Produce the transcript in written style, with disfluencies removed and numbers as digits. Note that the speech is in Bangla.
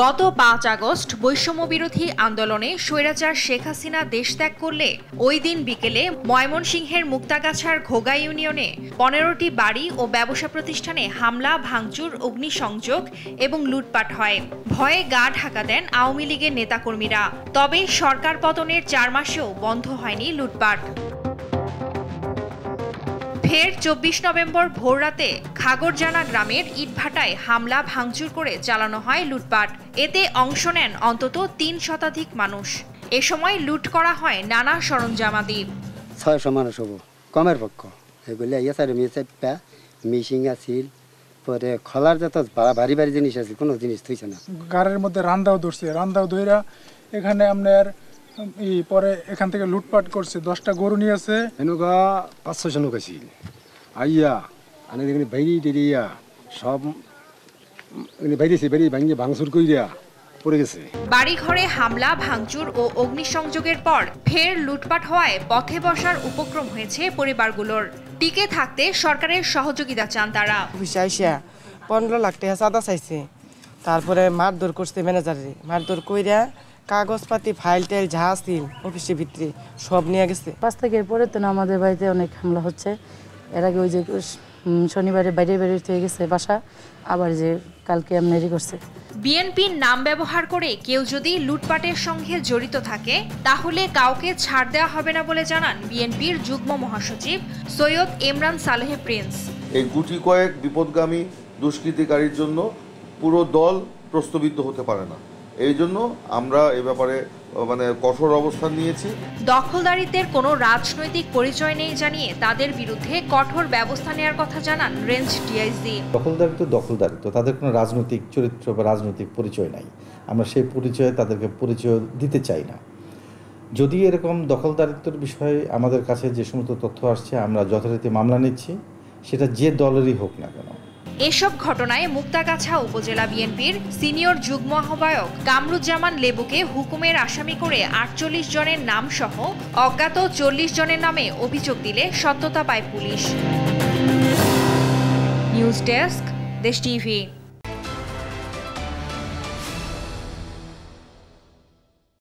গত ৫ আগস্ট বৈষম্য বিরোধী আন্দোলনে স্বৈরাচার শেখ হাসিনা দেশ ত্যাগ করলে ওই দিন বিকেলে ময়মনসিংহের মুক্তাগাছার ঘোগা ইউনিয়নে ১৫টি বাড়ি ও ব্যবসা প্রতিষ্ঠানে হামলা, ভাঙচুর, অগ্নিসংযোগ এবং লুটপাট হয়। ভয়ে গা ঢাকা দেন আওয়ামী লীগের নেতাকর্মীরা। তবে সরকার পতনের ৪ মাসেও বন্ধ হয়নি লুটপাট। ফের ২৪ নভেম্বর ভোররাতে খাগড়জানা গ্রামের ইটভাটায় হামলা, ভাঙচুর করে চালানো হয় লুটপাট। এতে অংশ নেন অন্তত ৩ শতাধিক মানুষ। এ সময় লুট করা হয় নানা সরঞ্জামাদি। ৬০০ মানুষ হবো কমের পক্ষ, এগুলি মিশিং আছিল, পরে খোলার যত ভারী ভারী জিনিস আছে কোনো জিনিস থইছে না। গাড়ির মধ্যে রান্দাও ধরছে, রান্দাও ধইরা এখানে আপনার পরে এখান থেকে লুটপাট করছে। 10টা গরু নিয়ে আছে, এনেকুৱা ৫-৬০০ লোক আছিল। আইয়া আনে এখানে বাইরে টেরিয়া সব বাইরেছে, বাইরে ভাঙিয়ে ভাঙচুর কইরা পড়ে গেছে। বাড়ি ঘরে হামলা, ভাঙচুর ও অগ্নিসংযোগের পর ফের লুটপাট হওয়ায় পথে বসার উপক্রম হয়েছে পরিবারগুলোর। টিকে থাকতে সরকারের সহযোগিতা চান তারা। 15 লাখ টাকা চাঁদা চাইছে, তারপরে মারধর করছে ম্যানেজারে। মারধর কইরা কাগজপাতি, ফাইল টাইল যা আছিল অফিসের ভিতরে সব নিয়ে গেছে। 5 থেকে পরে তো আমাদের বাড়িতে অনেক হামলা হচ্ছে। এর আগে ওই যে শনিবারে বাইরে হয়ে গেছে বাসা, আবার যে কালকে আমনেরি করছে। বিএনপির নাম ব্যবহার করে কেউ যদি লুটপাটের সঙ্গে জড়িত থাকে তাহলে কাউকে ছাড় দেওয়া হবে না বলে জানান বিএনপির যুগ্ম মহাসচিব সৈয়দ ইমরান সালেহ প্রিন্স। এই গুটি কয়েক বিপদগামী দুষ্কৃতিকারীর জন্য পুরো দল প্রশ্নবিদ্ধ হতে পারে না। এই জন্য আমরা এ ব্যাপারে কঠোর অবস্থান নিয়েছি। দখলদারিত্বের কোনো রাজনৈতিক পরিচয় নেই জানিয়ে তাদের বিরুদ্ধে কঠোর ব্যবস্থা নেওয়ার কথা জানান রেঞ্জ ডিআইজি। দখলদারিত্ব তাদের কোনো রাজনৈতিক চরিত্র বা রাজনৈতিক পরিচয় নাই। আমরা সেই পরিচয়ে তাদেরকে পরিচয় দিতে চাই না। যদি এরকম দখলদারিত্বের বিষয়ে আমাদের কাছে যে সমস্ত তথ্য আসছে, আমরা যথারীতি মামলা নিচ্ছি, সেটা যে দলেরই হোক না কেন। এসব ঘটনায় মুক্তাগাছা উপজেলা বিএনপির সিনিয়র যুগ্ম আহ্বায়ক কামরুজ্জামান লেবুকে হুকুমের আসামি করে 48 জনের নাম সহ অজ্ঞাত 40 জনের নামে অভিযোগ দিলে সত্যতা পায় পুলিশ। নিউজ ডেস্ক, দেশ টিভি।